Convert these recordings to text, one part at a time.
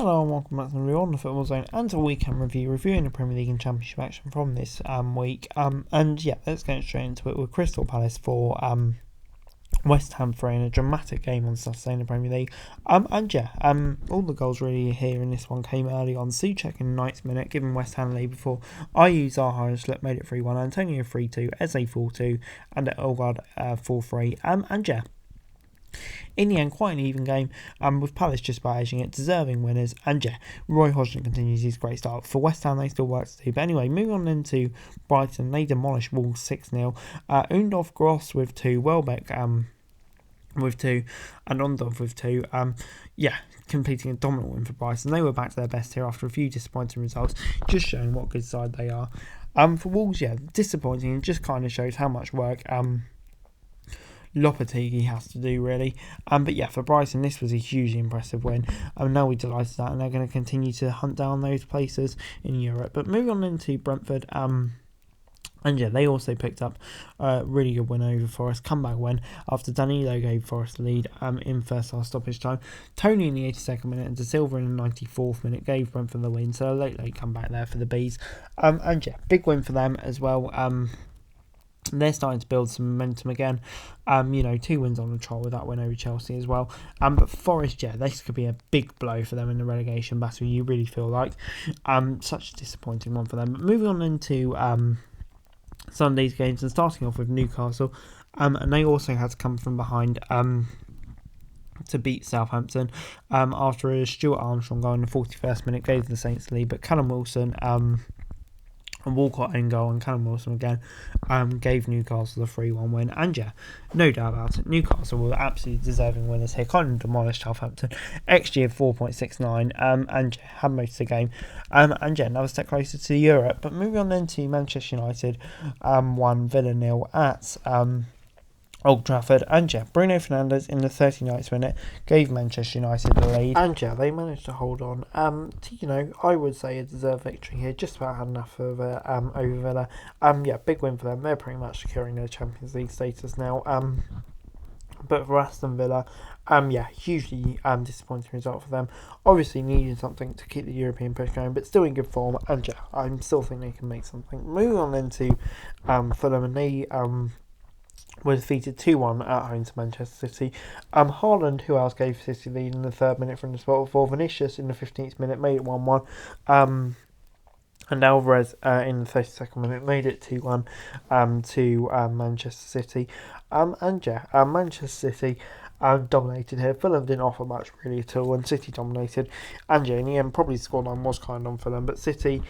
Hello and welcome back to the On the Football Zone and a weekend review, reviewing the Premier League and Championship action from this week. And yeah, let's get straight into it with Crystal Palace for West Ham 3 in a dramatic game on Saturday in the Premier League. All the goals really here in this one came early on. Souček in the 90th minute, giving West Ham lead before Ayew, Zaha and Slip made it 3-1, Antonio 3-2, Eze 4-2, and Elgard 4-3. In the end, quite an even game, with Palace just about edging it, deserving winners. And yeah, Roy Hodgson continues his great start. For West Ham, they still work to do. But anyway, moving on into Brighton, they demolished Wolves 6-0. Undorf Gross with 2, Welbeck with 2, and Ondorf with 2. Completing a dominant win for Brighton. They were back to their best here after a few disappointing results, just showing what good side they are. For Wolves, disappointing. It just kind of shows how much work Lopetegui has to do, really. For Brighton, this was a hugely impressive win. Now we're delighted that, and they're going to continue to hunt down those places in Europe. But moving on into Brentford, they also picked up a really good win over Forest, comeback win after Danilo gave Forest the lead in first half stoppage time. Tony in the 82nd minute and De Silva in the 94th minute gave Brentford the win, so a late comeback there for the Bees. Big win for them as well. They're starting to build some momentum again. 2 wins on the trot with that win over Chelsea as well. But Forest, this could be a big blow for them in the relegation battle. You really feel like such a disappointing one for them. But moving on into Sunday's games and starting off with Newcastle, and they also had to come from behind to beat Southampton after a Stuart Armstrong goal in the 41st minute gave the Saints the lead, but Callum Wilson and Walcott in goal, and Callum Wilson again gave Newcastle the 3-1 win. And no doubt about it, Newcastle were absolutely deserving winners here. Kind of demolished Southampton. XG of 4.69 and had most of the game. Another step closer to Europe. But moving on then to Manchester United, 1 Villa 0 at Old Trafford. Bruno Fernandes in the 39th minute gave Manchester United the lead. They managed to hold on to, I would say a deserved victory here. Just about had enough of over Villa. Big win for them. They're pretty much securing their Champions League status now. But for Aston Villa, hugely disappointing result for them. Obviously needing something to keep the European push going, but still in good form. I still think they can make something. Moving on into Fulham, and they were defeated 2-1 at home to Manchester City. Haaland, who else gave City the lead in the 3rd minute from the spot before, Vinicius in the 15th minute made it 1-1. And Alvarez in the 32nd minute made it 2-1 to Manchester City. Manchester City dominated here. Fulham didn't offer much really at all, and City dominated. In the end, probably the scoreline was kind on for them, but City,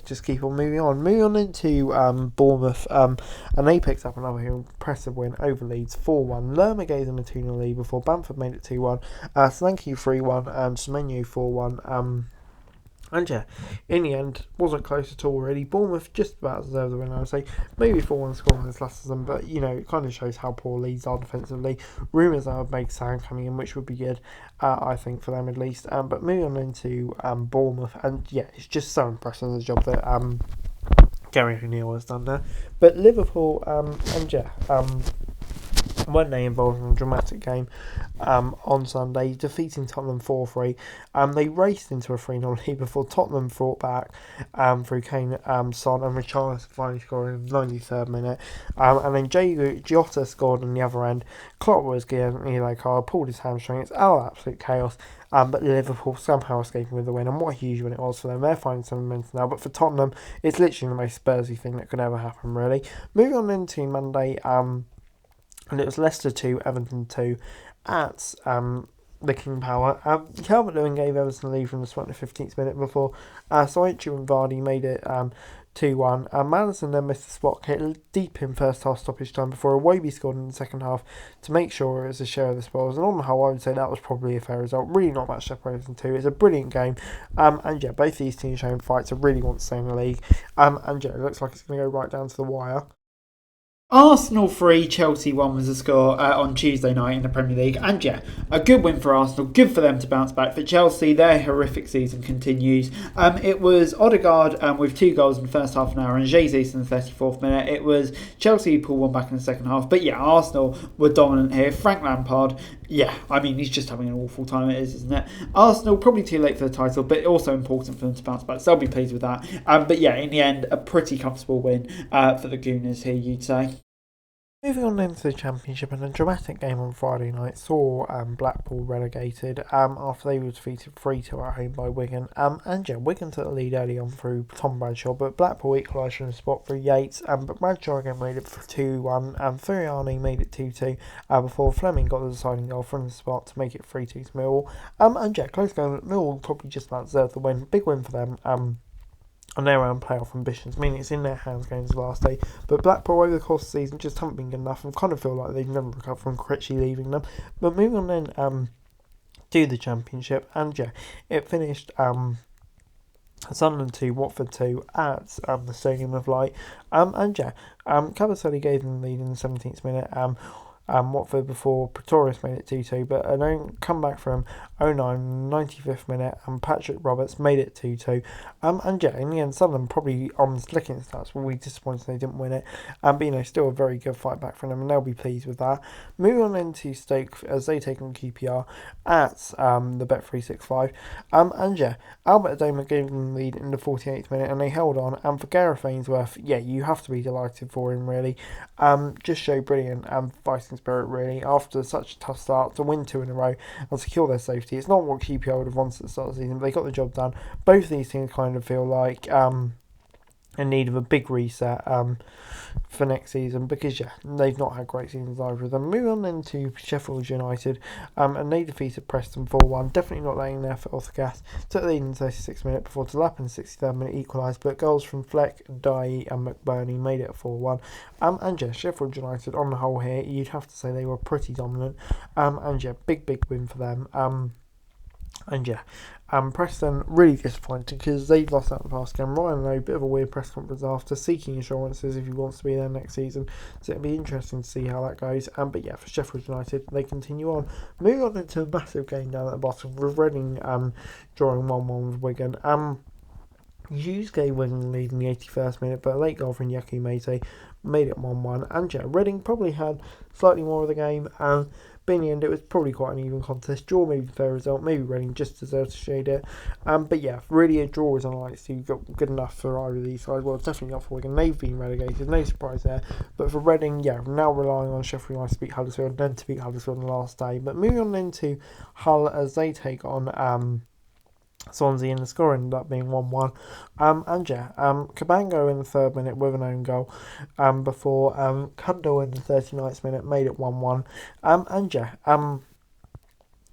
just keep on moving on. Moving on into Bournemouth, and they picked up another impressive win over Leeds, 4-1. Lerma gave them a 2-0 lead before Bamford made it 2-1. Solanke 3-1, Semenyo 4-1. In the end, wasn't close at all really. Bournemouth just about deserved the win, I would say. Maybe 4-1 scoring this last season, but it kind of shows how poor Leeds are defensively. Rumours are of Meg Sang coming in, which would be good, I think, for them at least. But moving on into Bournemouth, and it's just so impressive the job that Gary O'Neill has done there. But Liverpool, weren't they involved in a dramatic game on Sunday, defeating Tottenham 4-3. They raced into a 3-0 lead before Tottenham fought back through Kane, Son and Richarlison finally scoring in the 93rd minute. And then Jota scored on the other end. Klopp was given a yellow card, pulled his hamstring. It's absolute chaos. But Liverpool somehow escaping with the win, and what a huge win it was for them. They're finding some momentum now, but for Tottenham, it's literally the most Spursy thing that could ever happen, really. Moving on into Monday, and it was Leicester 2, Everton 2 at the King Power. Calvert-Lewin gave Everton the lead from the 15th minute before Soichu and Vardy made it 2-1. Maddison then missed the spot hit deep in first half stoppage time before Iwobi scored in the second half to make sure it was a share of the spoils. And on the whole, I would say that was probably a fair result. Really not much separating the two. It's a brilliant game. Both these teams showing fight to really want to stay in the league. It looks like it's going to go right down to the wire. Arsenal 3, Chelsea 1 was the score on Tuesday night in the Premier League. And yeah, a good win for Arsenal. Good for them to bounce back. For Chelsea, their horrific season continues. It was Odegaard with 2 goals in the first half an hour and Jesus in the 34th minute. It was Chelsea who pulled one back in the second half. But yeah, Arsenal were dominant here. Frank Lampard, yeah, I mean, he's just having an awful time, it is, isn't it? Arsenal, probably too late for the title, but also important for them to bounce back. So I'll be pleased with that. But yeah, in the end, a pretty comfortable win for the Gooners here, you'd say. Moving on into the Championship, and a dramatic game on Friday night saw Blackpool relegated after they were defeated 3-2 at home by Wigan. And yeah, Wigan took the lead early on through Tom Bradshaw, but Blackpool equalised from the spot through Yates. But Bradshaw again made it 2-1, and Furiani made it 2-2 before Fleming got the deciding goal from the spot to make it 3-2 to Millwall. And yeah, close game. Millwall probably just about deserved the win. Big win for them. On their own playoff ambitions. I mean, it's in their hands going to the last day. But Blackpool over the course of the season just haven't been good enough and kind of feel like they've never recovered from Critchley leaving them. But moving on then to the Championship, and yeah, it finished Sunderland 2, Watford 2 at the Stadium of Light. And yeah, Cavaselli gave them the lead in the 17th minute. Watford before Pretorius made it 2-2, but a comeback from 95th minute, and Patrick Roberts made it 2-2. And yeah, in the end, Sunderland probably on the licking stats were really disappointed they didn't win it. But still a very good fight back from them, and they'll be pleased with that. Moving on into Stoke as they take on QPR at the Bet365. And yeah, Albert Adoma gave them the lead in the 48th minute, and they held on. And for Gareth Ainsworth, yeah, you have to be delighted for him, really. Just show brilliant fighting spirit, really, after such a tough start to win 2 in a row and secure their safety. It's not what QPR would have wanted at the start of the season, but they got the job done. Both of these teams kind of feel like in need of a big reset for next season, because yeah, they've not had great seasons either of them. Moving on then to Sheffield United, and they defeated Preston 4-1, definitely not laying their foot off the gas. Took the lead in the 36th minute before Delap in the 63rd minute equalised, but goals from Fleck, Dye and McBurney made it 4-1. And yeah, Sheffield United on the whole here, you'd have to say they were pretty dominant, and yeah, big win for them. And yeah, Preston really disappointed because they've lost out the past game. Ryan Lowe, bit of a weird press conference after, seeking assurances if he wants to be there next season. So it'll be interesting to see how that goes. But yeah, for Sheffield United, they continue on. Moving on into a massive game down at the bottom with Reading drawing 1-1 with Wigan. Hughes gave Wigan the lead in the 81st minute, but a late goal from Yaku Mate made it 1-1. And yeah, Reading probably had slightly more of the game. But in the end, it was probably quite an even contest. Draw maybe the fair result. Maybe Reading just deserved to shade it. But yeah, really a draw is unlikely to got good enough for either of these sides. Well, definitely not for Wigan. They've been relegated. No surprise there. But for Reading, yeah, now relying on Sheffield United to beat Huddersfield, then to beat Huddersfield on the last day. But moving on into Hull as they take on Swansea, and the score ended up being 1-1. And yeah, Cabango in the 3rd minute with an own goal before Kundal in the 39th minute made it 1-1. And yeah,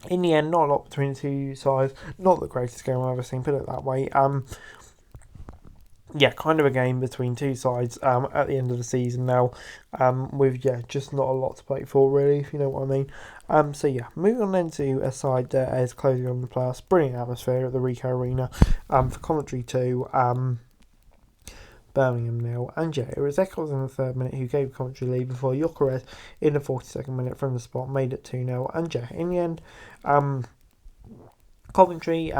in the end, not a lot between the two sides. Not the greatest game I've ever seen, put it that way. Yeah, kind of a game between two sides at the end of the season now, with just not a lot to play for, really, if you know what I mean. So yeah, moving on then to a side that is closing on the playoffs. Brilliant atmosphere at the Ricoh Arena for Coventry 2, Birmingham 0. And yeah, it was Eccles in the 3rd minute who gave Coventry lead before Gyökeres in the 42nd minute from the spot made it 2-0. And yeah, in the end, Coventry,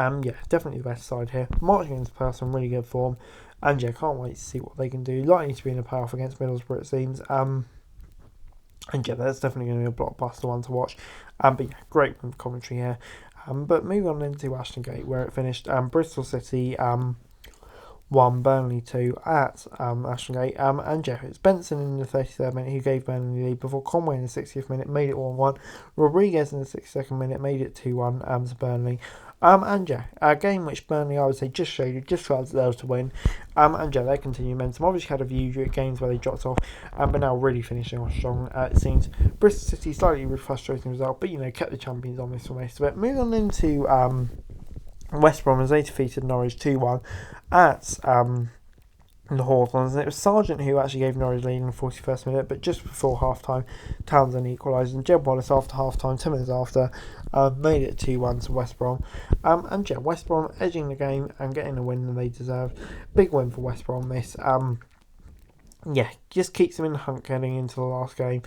definitely the best side here. Marching into playoffs in really good form. And yeah, can't wait to see what they can do. Likely to be in a playoff against Middlesbrough, it seems. And yeah, that's definitely going to be a blockbuster one to watch. But yeah, great from Coventry here. But moving on into Ashton Gate, where it finished. Bristol City 1, Burnley 2 at Ashton Gate. And yeah, it's Benson in the 33rd minute who gave Burnley the lead before Conway in the 60th minute made it 1-1. Rodriguez in the 62nd minute made it 2-1 to Burnley. And yeah, a game which Burnley, I would say, just felt themselves to win. And yeah, they continue momentum. Obviously had a few games where they dropped off, but now really finishing off strong, it seems. Bristol City, slightly frustrating result, but kept the champions on this for most of it. Moving on into West Brom as they defeated Norwich 2-1 at the Hawthorns, and it was Sargent who actually gave Norwich lead in the 41st minute, but just before half-time, Townsend equalised, and Jeb Wallace after half-time, 10 minutes after, made it 2-1 to West Brom. And yeah, West Brom edging the game and getting the win that they deserved. Big win for West Brom this. yeah, just keeps them in the hunt getting into the last game.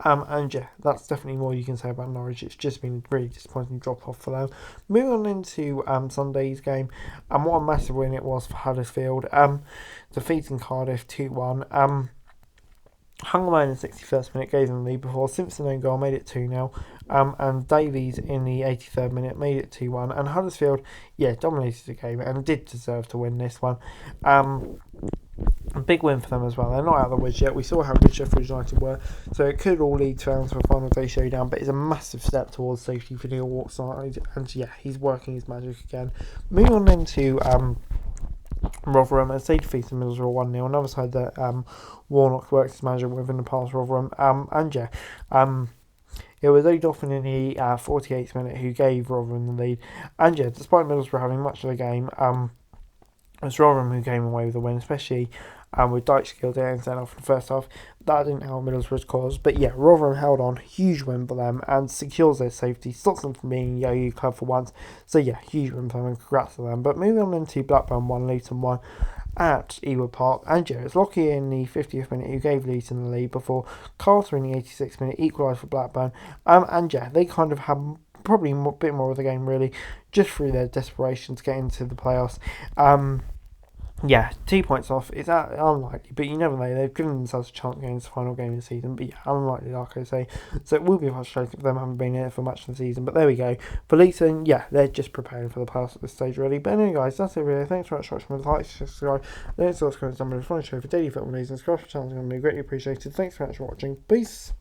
And yeah, that's definitely more you can say about Norwich. It's just been a really disappointing drop off for them. Moving on into Sunday's game, and what a massive win it was for Huddersfield. Defeating Cardiff 2-1. Hung on in the 61st minute, gave them the lead before Simpson own goal made it 2-0. And Davies in the 83rd minute made it 2-1. And Huddersfield, yeah, dominated the game and did deserve to win this one. A big win for them as well. They're not out of the woods yet. We saw how good Sheffield United were, so it could all lead to a final day showdown. But it's a massive step towards safety for Neil Warnock's side, and yeah, he's working his magic again. Moving on into Rotherham, as they defeated Middlesbrough 1-0. Another side that Warnock worked his magic with in the past, Rotherham. And yeah, it was O'Doffin in the 48th minute who gave Rotherham the lead. And yeah, despite Middlesbrough having much of the game, it's Rotherham who came away with the win, especially with Dyche Gilday sent off in the first half. That didn't help Middlesbrough's cause. But yeah, Rotherham held on. Huge win for them and secures their safety. Stops them from being a yo-yo club for once. So yeah, huge win for them and congrats to them. But moving on into Blackburn 1, Luton 1 at Ewood Park. And yeah, it's Lockie in the 50th minute who gave Luton the lead before Carter in the 86th minute equalised for Blackburn. And yeah, they kind of had probably a bit more of the game really, just through their desperation to get into the playoffs. Yeah, 2 points off. It's unlikely, but you never know. They've given themselves a chance against the final game of the season, but yeah, unlikely, like I say. So it will be frustrating for them having been here for much of the season, but there we go. For Luton, yeah, they're just preparing for the playoffs at this stage, really. But anyway, guys, that's it, really. Thanks very much for watching. Like, subscribe, don't subscribe to the channel for daily football news and subscribe to the channel. It's going to be greatly appreciated. Thanks very much for watching. Peace.